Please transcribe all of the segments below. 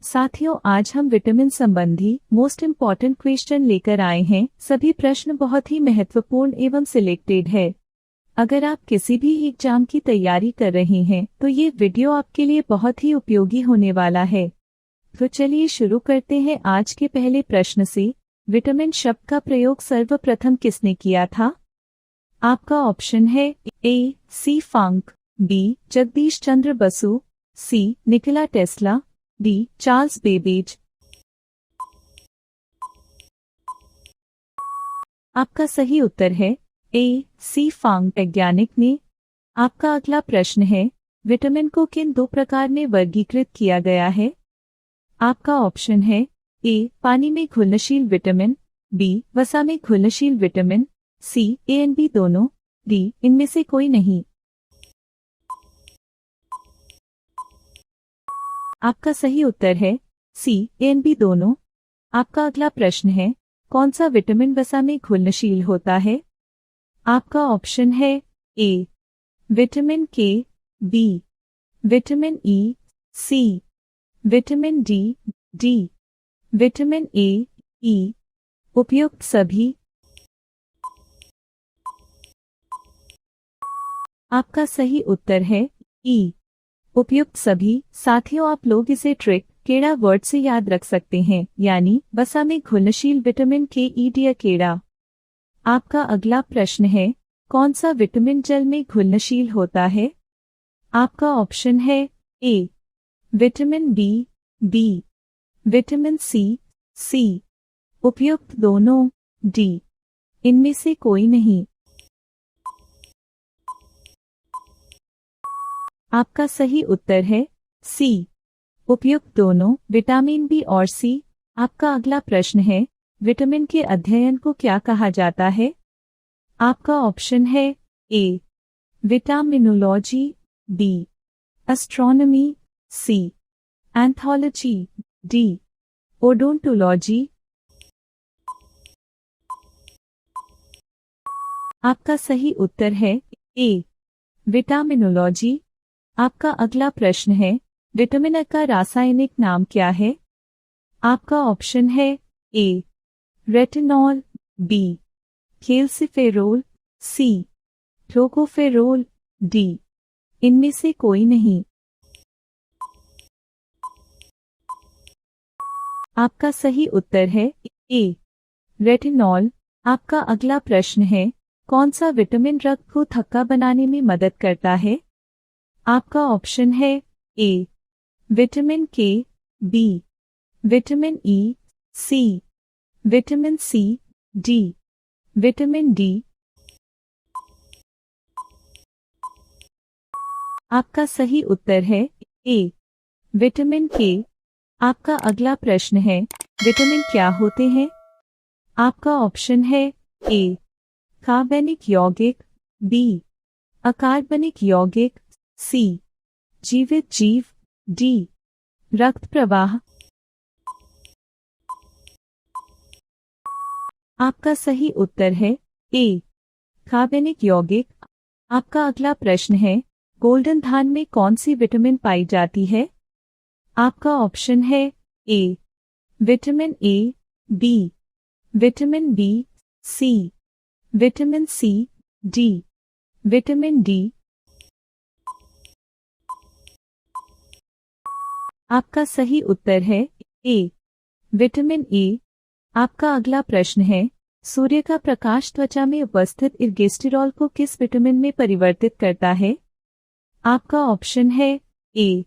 साथियों, आज हम विटामिन संबंधी मोस्ट इम्पॉर्टेंट क्वेश्चन लेकर आए हैं। सभी प्रश्न बहुत ही महत्वपूर्ण एवं सिलेक्टेड है। अगर आप किसी भी एग्जाम की तैयारी कर रहे हैं तो ये वीडियो आपके लिए बहुत ही उपयोगी होने वाला है। तो चलिए शुरू करते हैं आज के पहले प्रश्न से। विटामिन शब्द का प्रयोग सर्वप्रथम किसने किया था? आपका ऑप्शन है A. C. Funk, B. Jagadish Chandra Basu, C. Nikola Tesla, D. Charles Babbage. आपका सही उत्तर है ए. सी. फांक वैज्ञानिक ने। आपका अगला प्रश्न है, विटामिन को किन दो प्रकार में वर्गीकृत किया गया है? आपका ऑप्शन है ए. पानी में घुलनशील विटामिन, बी. वसा में घुलनशील vitamin, C. A and B दोनों, डी. इनमें से कोई नहीं। आपका सही उत्तर है सी. ए एंड बी दोनों। आपका अगला प्रश्न है, कौन सा विटामिन वसा में घुलनशील होता है? आपका ऑप्शन है A. Vitamin K, B. Vitamin E, C. Vitamin D, D. Vitamin A, E. उपयुक्त सभी। आपका सही उत्तर है ई. उपयुक्त सभी। साथियों, आप लोग इसे ट्रिक केड़ा वर्ड से याद रख सकते हैं, यानी वसा में घुलनशील विटामिन के, ई डी केड़ा। आपका अगला प्रश्न है, कौन सा विटामिन जल में घुलनशील होता है? आपका ऑप्शन है A. Vitamin B, B. Vitamin C, C. उपयुक्त दोनों, डी. इनमें से कोई नहीं। आपका सही उत्तर है सी. उपयुक्त दोनों, विटामिन बी और सी। आपका अगला प्रश्न है, विटामिन के अध्ययन को क्या कहा जाता है? आपका ऑप्शन है A. Vitaminology, B. Astronomy, C. Anthology, D. Odontology. आपका सही उत्तर है ए. विटामिनोलॉजी। आपका अगला प्रश्न है, विटामिन ए का रासायनिक नाम क्या है? आपका ऑप्शन है A. Retinol, B. Calciferol, C. Tocopherol, D. इनमें से कोई नहीं। आपका सही उत्तर है ए. रेटिनॉल। आपका अगला प्रश्न है, कौन सा विटामिन रक्त को थक्का बनाने में मदद करता है? आपका ऑप्शन है A. Vitamin K, B. Vitamin E, C. Vitamin C, D. Vitamin D. आपका सही उत्तर है ए. विटामिन के। आपका अगला प्रश्न है, विटामिन क्या होते हैं? आपका ऑप्शन है ए. कार्बनिक यौगिक, बी. अकार्बनिक यौगिक, सी. जीवित जीव, डी. रक्त प्रवाह। आपका सही उत्तर है ए. कार्बनिक यौगिक। आपका अगला प्रश्न है, गोल्डन धान में कौन सी विटामिन पाई जाती है? आपका ऑप्शन है A. Vitamin A, B. Vitamin B, C. Vitamin C, D. Vitamin D. आपका सही उत्तर है ए. विटामिन ए। आपका अगला प्रश्न है, सूर्य का प्रकाश त्वचा में उपस्थित इर्गेस्टेरॉल को किस विटामिन में परिवर्तित करता है? आपका ऑप्शन है A.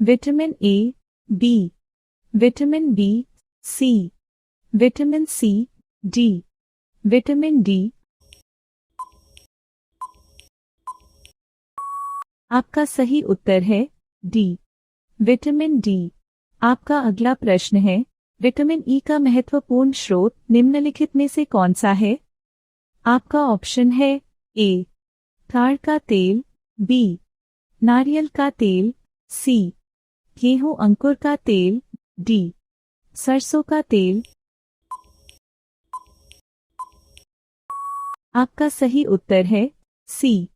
Vitamin A, B. Vitamin B, C. Vitamin C, D. Vitamin D. आपका सही उत्तर है डी. Vitamin D. आपका अगला प्रश्न है, विटामिन ई का महत्वपूर्ण स्रोत निम्नलिखित में से कौन सा है? आपका ऑप्शन है ए. ताड़ का तेल, बी. नारियल का तेल, सी. गेहूं अंकुर का तेल, डी. सरसों का तेल। आपका सही उत्तर है सी.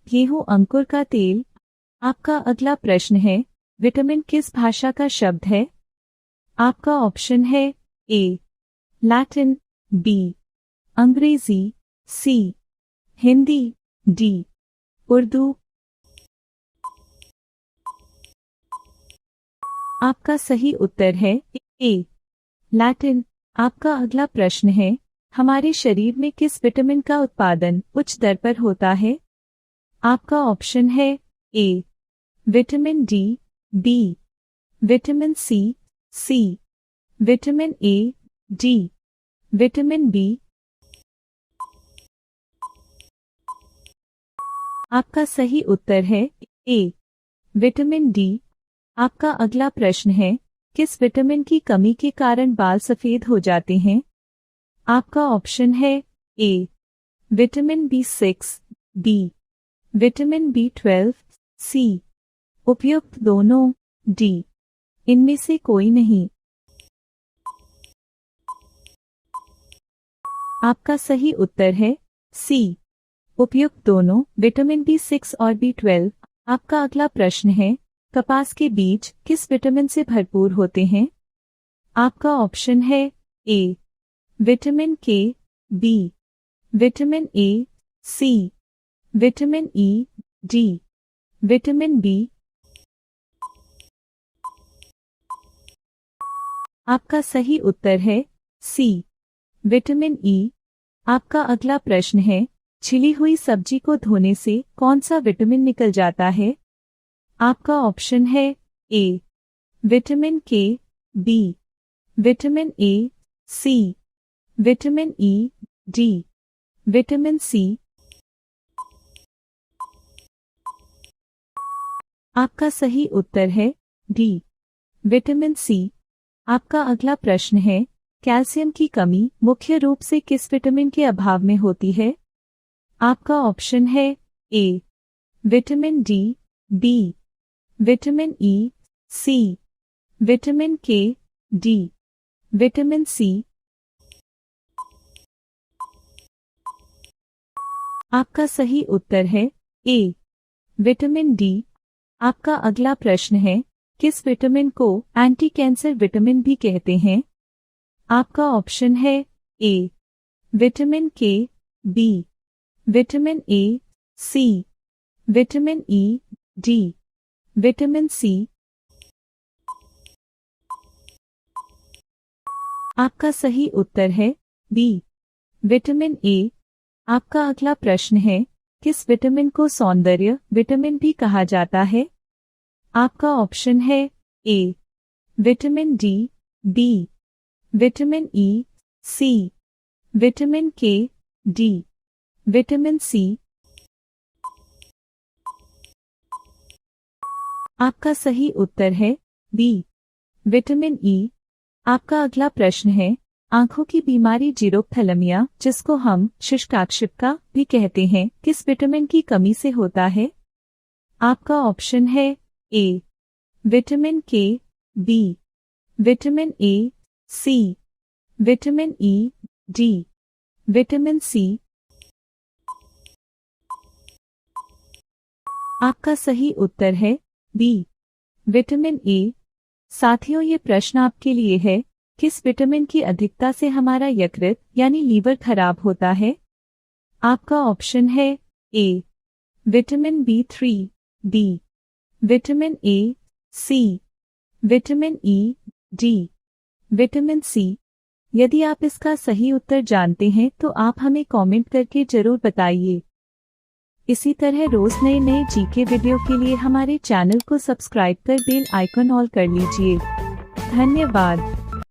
गेहूं अंकुर का तेल। आपका अगला प्रश्न है, विटामिन किस भाषा का शब्द है? आपका ऑप्शन है ए लैटिन, बी अंग्रेजी, सी हिंदी, डी उर्दू। आपका सही उत्तर है ए लैटिन। आपका अगला प्रश्न है, हमारे शरीर में किस विटामिन का उत्पादन उच्च दर पर होता है? आपका ऑप्शन है A vitamin D, B vitamin C vitamin A, D vitamin B. आपका सही उत्तर है ए विटामिन डी। आपका अगला प्रश्न है, किस विटामिन की कमी के कारण बाल सफेद हो जाते हैं? आपका ऑप्शन है A vitamin B6, B vitamin B12, C उपयुक्त दोनों, डी इनमें से कोई नहीं। आपका सही उत्तर है सी उपयुक्त दोनों, विटामिन B6 और B12। आपका अगला प्रश्न है, कपास के बीज किस विटामिन से भरपूर होते हैं? आपका ऑप्शन है A vitamin K, B vitamin A, C vitamin E, D vitamin B. आपका सही उत्तर है सी विटामिन ई। आपका अगला प्रश्न है, छिली हुई सब्जी को धोने से कौन सा विटामिन निकल जाता है? आपका ऑप्शन है A vitamin K, B vitamin A, C vitamin E, D vitamin C. आपका सही उत्तर है डी विटामिन सी। आपका अगला प्रश्न है, कैल्शियम की कमी मुख्य रूप से किस विटामिन के अभाव में होती है? आपका ऑप्शन है A vitamin D, B vitamin E, C vitamin K, D vitamin C. आपका सही उत्तर है ए विटामिन डी। आपका अगला प्रश्न है, किस विटामिन को एंटी कैंसर विटामिन भी कहते हैं? आपका ऑप्शन है A vitamin K, B vitamin A, C vitamin E, D vitamin C. आपका सही उत्तर है बी विटामिन ए। आपका अगला प्रश्न है, किस विटामिन को सौंदर्य विटामिन भी कहा जाता है? आपका ऑप्शन है A vitamin D, B vitamin E, C vitamin K, D vitamin C. आपका सही उत्तर है बी विटामिन ई। आपका अगला प्रश्न है, आंखों की बीमारी जीरोप्थेलमिया, जिसको हम शुष्काक्षिप्का भी कहते हैं, किस विटामिन की कमी से होता है? आपका ऑप्शन है A vitamin K, B vitamin A, C vitamin E, D vitamin C. आपका सही उत्तर है बी विटामिन ए। साथियों, ये प्रश्न आपके लिए है, किस विटामिन की अधिकता से हमारा यकृत यानी लीवर खराब होता है? आपका ऑप्शन है A vitamin B3, B vitamin A, C vitamin E, D vitamin C. यदि आप इसका सही उत्तर जानते हैं तो आप हमें कमेंट करके जरूर बताइए। इसी तरह रोज नए नए जीके वीडियो के लिए हमारे चैनल को सब्सक्राइब कर बेल आइकन ऑल कर लीजिए। धन्यवाद।